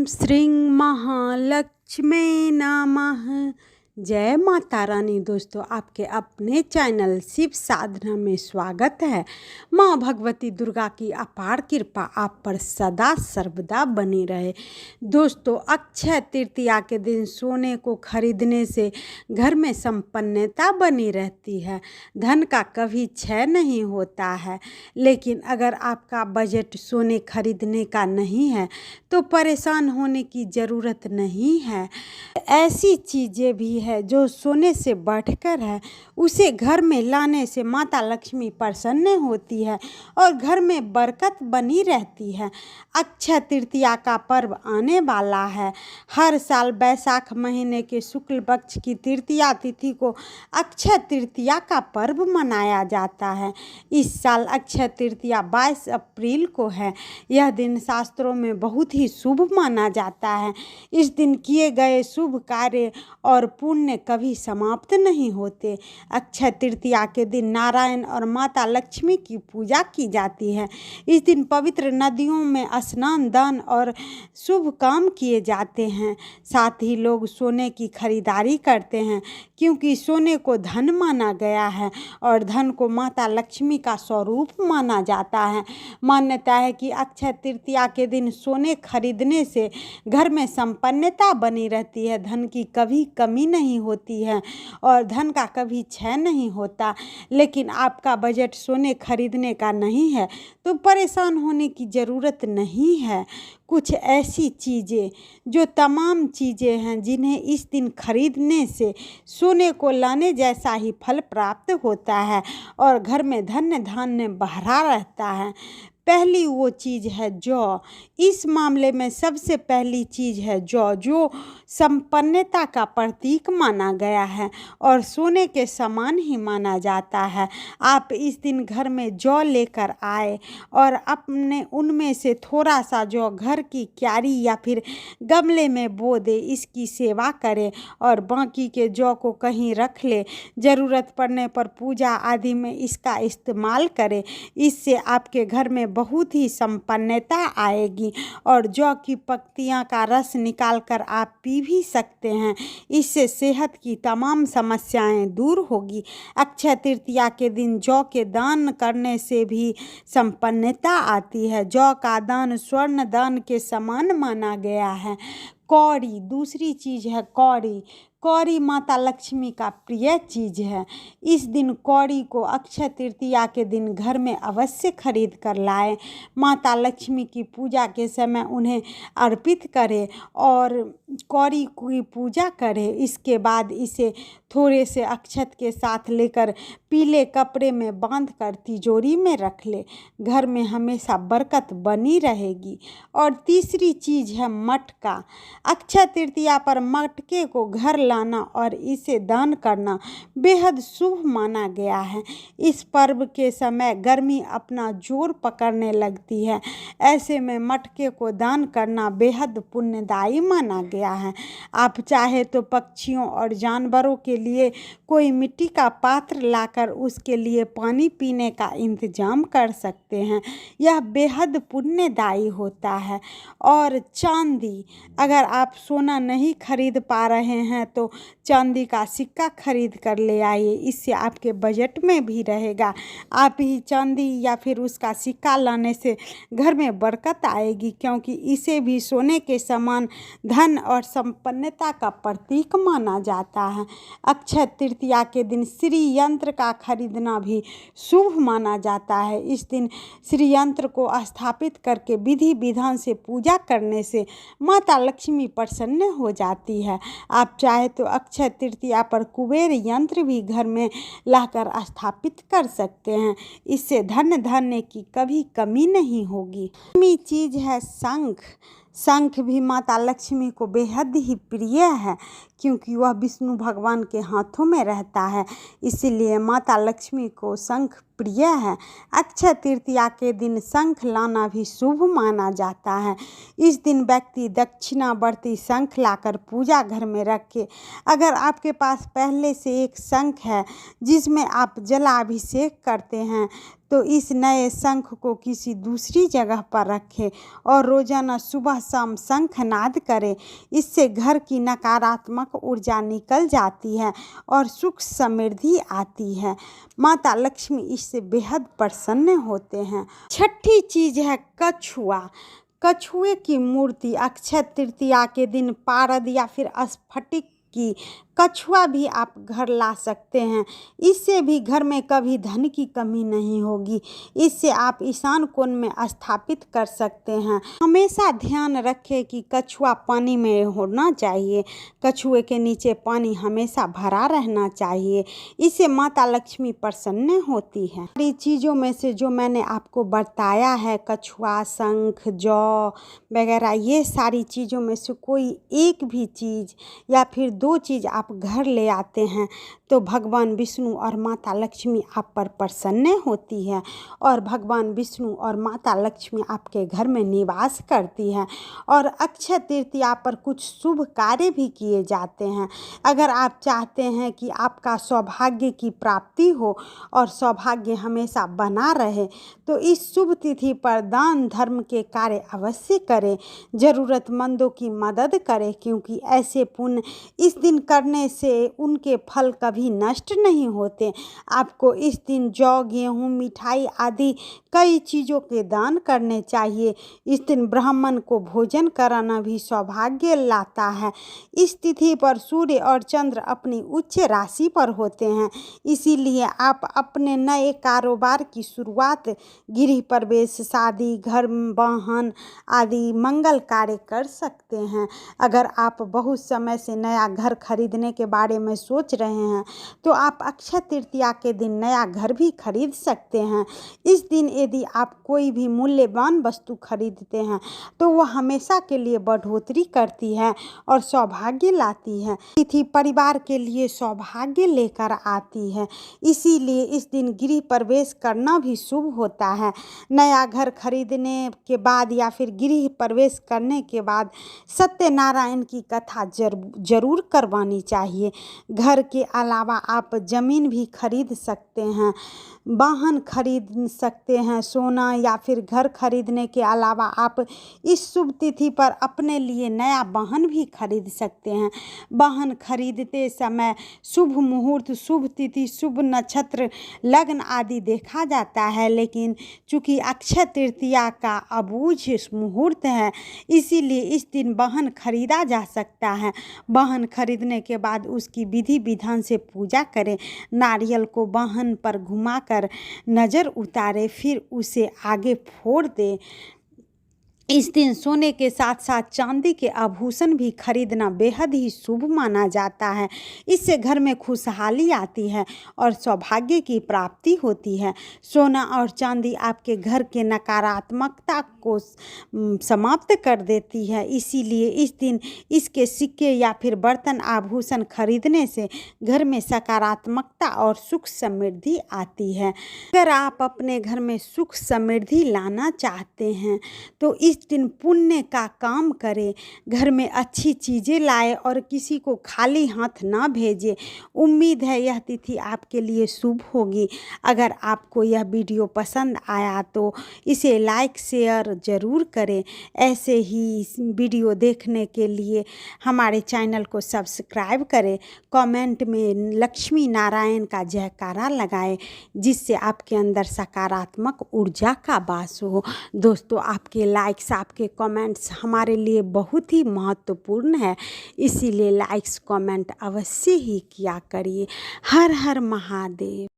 श्रीं महालक्ष्मी नमः। जय माता रानी। दोस्तों, आपके अपने चैनल शिव साधना में स्वागत है। माँ भगवती दुर्गा की अपार कृपा आप पर सदा सर्वदा बनी रहे। दोस्तों, अक्षय तृतीया के दिन सोने को खरीदने से घर में संपन्नता बनी रहती है, धन का कभी क्षय नहीं होता है। लेकिन अगर आपका बजट सोने खरीदने का नहीं है तो परेशान होने की ज़रूरत नहीं है। ऐसी चीज़ें भी है जो सोने से बढ़कर है, उसे घर में लाने से माता लक्ष्मी प्रसन्न होती है और घर में बरकत बनी रहती है। अक्षय तृतीया का पर्व आने वाला है। हर साल बैसाख महीने के शुक्ल पक्ष की तृतीया तिथि को अक्षय तृतीया का पर्व मनाया जाता है। इस साल अक्षय तृतीया 22 अप्रैल को है। यह दिन शास्त्रों में बहुत ही शुभ माना जाता है। इस दिन किए गए शुभ कार्य और पुण्य कभी समाप्त नहीं होते। अक्षय तृतीया के दिन नारायण और माता लक्ष्मी की पूजा की जाती है। इस दिन पवित्र नदियों में स्नान, दान और शुभ काम किए जाते हैं। साथ ही लोग सोने की खरीदारी करते हैं, क्योंकि सोने को धन माना गया है और धन को माता लक्ष्मी का स्वरूप माना जाता है। मान्यता है कि अक्षय तृतीया के दिन सोने खरीदने से घर में संपन्नता बनी रहती है, धन की कभी कमी नहीं होती है और धन का कभी क्षय नहीं होता। लेकिन आपका बजट सोने खरीदने का नहीं है तो परेशान होने की ज़रूरत नहीं है। कुछ ऐसी चीज़ें जो तमाम चीज़ें हैं जिन्हें इस दिन खरीदने से सोने को लाने जैसा ही फल प्राप्त होता है और घर में धन्य धान्य भरा रहता है। पहली वो चीज़ है जौ। इस मामले में सबसे पहली चीज़ है जौ, जो संपन्नता का प्रतीक माना गया है और सोने के समान ही माना जाता है। आप इस दिन घर में जौ लेकर आए और अपने उनमें से थोड़ा सा जौ घर की क्यारी या फिर गमले में बो दे, इसकी सेवा करें और बाकी के जौ को कहीं रख ले। ज़रूरत पड़ने पर पूजा आदि में इसका इस्तेमाल करें। इससे आपके घर में बहुत ही संपन्नता आएगी और जौ की पत्तियां का रस निकालकर आप पी भी सकते हैं। इससे सेहत की तमाम समस्याएं दूर होगी। अक्षय तृतीया के दिन जौ के दान करने से भी संपन्नता आती है। जौ का दान स्वर्ण दान के समान माना गया है। कौड़ी दूसरी चीज़ है। कौड़ी कौड़ी माता लक्ष्मी का प्रिय चीज़ है। इस दिन कौड़ी को अक्षय तृतीया के दिन घर में अवश्य खरीद कर लाएं। माता लक्ष्मी की पूजा के समय उन्हें अर्पित करें और कौड़ी की पूजा करें। इसके बाद इसे थोड़े से अक्षत के साथ लेकर पीले कपड़े में बांधकर तिजोरी में रख ले। घर में हमेशा बरकत बनी रहेगी। और तीसरी चीज़ है मटका। अक्षय तृतीया पर मटके को घर लाना और इसे दान करना बेहद शुभ माना गया है। इस पर्व के समय गर्मी अपना जोर पकड़ने लगती है। ऐसे में मटके को दान करना बेहद पुण्यदायी माना गया है। आप चाहे तो पक्षियों और जानवरों के लिए कोई मिट्टी का पात्र लाकर उसके लिए पानी पीने का इंतजाम कर सकते हैं। यह बेहद पुण्यदायी होता है। और चांदी, अगर आप सोना नहीं खरीद पा रहे हैं तो चांदी का सिक्का खरीद कर ले आइए। इससे आपके बजट में भी रहेगा। आप ही चांदी या फिर उसका सिक्का लाने से घर में बरकत आएगी, क्योंकि इसे भी सोने के समान धन और संपन्नता का प्रतीक माना जाता है। अक्षय तृतीया के दिन श्री यंत्र का खरीदना भी शुभ माना जाता है। इस दिन श्री यंत्र को स्थापित करके विधि विधान से पूजा करने से माता लक्ष्मी प्रसन्न हो जाती है। आप चाहे तो अक्षय तृतीया पर कुबेर यंत्र भी घर में लाकर स्थापित कर सकते हैं। इससे धन धान्य की कभी कमी नहीं होगी। चीज़ है शंख। शंख भी माता लक्ष्मी को बेहद ही प्रिय है, क्योंकि वह विष्णु भगवान के हाथों में रहता है। इसीलिए माता लक्ष्मी को शंख प्रिय है। अक्षय तृतीया के दिन शंख लाना भी शुभ माना जाता है। इस दिन व्यक्ति दक्षिणावर्ती शंख लाकर पूजा घर में रखे। अगर आपके पास पहले से एक शंख है जिसमें आप जलाभिषेक करते हैं तो इस नए शंख को किसी दूसरी जगह पर रखें और रोजाना सुबह शाम शंखनाद करें। इससे घर की नकारात्मक ऊर्जा निकल जाती है और सुख समृद्धि आती है। माता लक्ष्मी इससे बेहद प्रसन्न होते हैं। छठी चीज है कछुआ। कछुए की मूर्ति अक्षय तृतीया के दिन पारद या फिर स्फटिक की कछुआ भी आप घर ला सकते हैं। इससे भी घर में कभी धन की कमी नहीं होगी। इससे आप ईशान कोण में स्थापित कर सकते हैं। हमेशा ध्यान रखें कि कछुआ पानी में होना चाहिए। कछुए के नीचे पानी हमेशा भरा रहना चाहिए। इससे माता लक्ष्मी प्रसन्न होती है। सारी चीज़ों में से जो मैंने आपको बताया है, कछुआ, शंख, जौ वगैरह, ये सारी चीज़ों में से कोई एक भी चीज़ या फिर 2 चीज़ आप घर ले आते हैं तो भगवान विष्णु और माता लक्ष्मी आप पर प्रसन्न होती है और भगवान विष्णु और माता लक्ष्मी आपके घर में निवास करती है। और अक्षय तृतीया पर कुछ शुभ कार्य भी किए जाते हैं। अगर आप चाहते हैं कि आपका सौभाग्य की प्राप्ति हो और सौभाग्य हमेशा बना रहे तो इस शुभ तिथि पर दान धर्म के कार्य अवश्य करें। ज़रूरतमंदों की मदद करें, क्योंकि ऐसे पुण्य इस दिन करने से उनके फल कभी नष्ट नहीं होते। आपको इस दिन जौ, गेहूँ, मिठाई आदि कई चीज़ों के दान करने चाहिए। इस दिन ब्राह्मण को भोजन कराना भी सौभाग्य लाता है। इस तिथि पर सूर्य और चंद्र अपनी उच्च राशि पर होते हैं, इसीलिए आप अपने नए कारोबार की शुरुआत, गृह प्रवेश, शादी, घर, वाहन आदि मंगल कार्य कर सकते हैं। अगर आप बहुत समय से नया घर खरीदने के बारे में सोच रहे हैं तो आप अक्षय तृतीया के दिन नया घर भी खरीद सकते हैं। इस दिन यदि आप कोई भी मूल्यवान वस्तु खरीदते हैं तो वह हमेशा के लिए बढ़ोतरी करती है और सौभाग्य लाती है। तिथि परिवार के लिए सौभाग्य लेकर आती है, इसीलिए इस दिन गृह प्रवेश करना भी शुभ होता है। नया घर खरीदने के बाद या फिर गृह प्रवेश करने के बाद सत्यनारायण की कथा जरूर करवानी चाहिए। घर के अलावा आप ज़मीन भी खरीद सकते हैं, वाहन खरीद सकते हैं। सोना या फिर घर खरीदने के अलावा आप इस शुभ तिथि पर अपने लिए नया वाहन भी खरीद सकते हैं। वाहन खरीदते समय शुभ मुहूर्त, शुभ तिथि, शुभ नक्षत्र, लग्न आदि देखा जाता है, लेकिन चूँकि अक्षय तृतीया का अबूझ मुहूर्त है, इसीलिए इस दिन वाहन खरीदा जा सकता है। वाहन खरीदने के बाद उसकी विधि विधान से पूजा करें। नारियल को वाहन पर घुमाकर नज़र उतारे, फिर उसे आगे फोड़ दे। इस दिन सोने के साथ साथ चांदी के आभूषण भी खरीदना बेहद ही शुभ माना जाता है। इससे घर में खुशहाली आती है और सौभाग्य की प्राप्ति होती है। सोना और चांदी आपके घर के नकारात्मकता को समाप्त कर देती है, इसीलिए इस दिन इसके सिक्के या फिर बर्तन आभूषण खरीदने से घर में सकारात्मकता और सुख समृद्धि आती है। अगर आप अपने घर में सुख समृद्धि लाना चाहते हैं तो इस दिन पुण्य का काम करें, घर में अच्छी चीज़ें लाए और किसी को खाली हाथ ना भेजें। उम्मीद है यह तिथि आपके लिए शुभ होगी। अगर आपको यह वीडियो पसंद आया तो इसे लाइक शेयर ज़रूर करें। ऐसे ही वीडियो देखने के लिए हमारे चैनल को सब्सक्राइब करें। कमेंट में लक्ष्मी नारायण का जयकारा लगाएं, जिससे आपके अंदर सकारात्मक ऊर्जा का वास हो। दोस्तों, आपके लाइक्स, आपके कमेंट्स हमारे लिए बहुत ही महत्वपूर्ण है, इसीलिए लाइक्स कमेंट अवश्य ही किया करिए। हर हर महादेव।